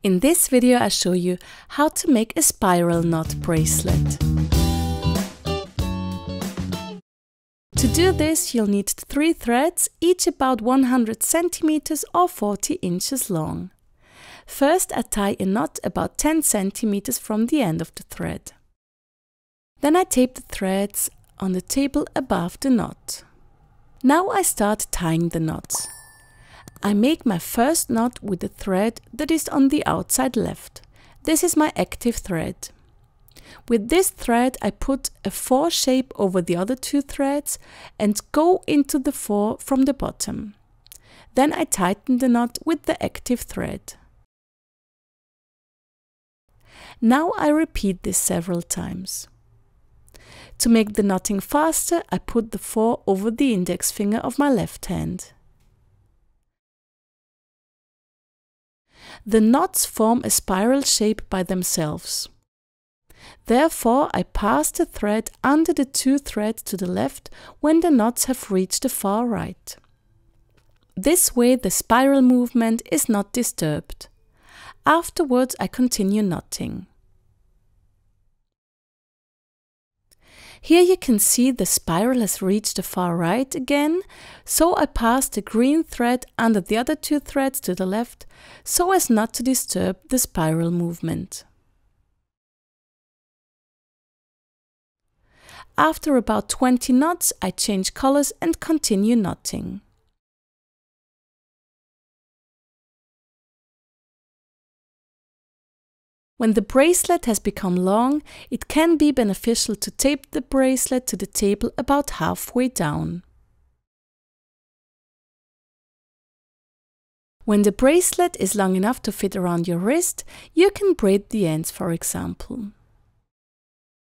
In this video I show you how to make a spiral knot bracelet. To do this you'll need 3 threads, each about 100 centimeters or 40 inches long. First I tie a knot about 10 centimeters from the end of the thread. Then I tape the threads on the table above the knot. Now I start tying the knots. I make my first knot with the thread that is on the outside left. This is my active thread. With this thread I put a 4 shape over the other 2 threads and go into the 4 from the bottom. Then I tighten the knot with the active thread. Now I repeat this several times. To make the knotting faster, I put the 4 over the index finger of my left hand. The knots form a spiral shape by themselves. Therefore, I pass the thread under the 2 threads to the left when the knots have reached the far right. This way the spiral movement is not disturbed. Afterwards I continue knotting. Here you can see the spiral has reached the far right again, so I pass the green thread under the other 2 threads to the left, so as not to disturb the spiral movement. After about 20 knots, I change colors and continue knotting. When the bracelet has become long, it can be beneficial to tape the bracelet to the table about halfway down. When the bracelet is long enough to fit around your wrist, you can braid the ends, for example.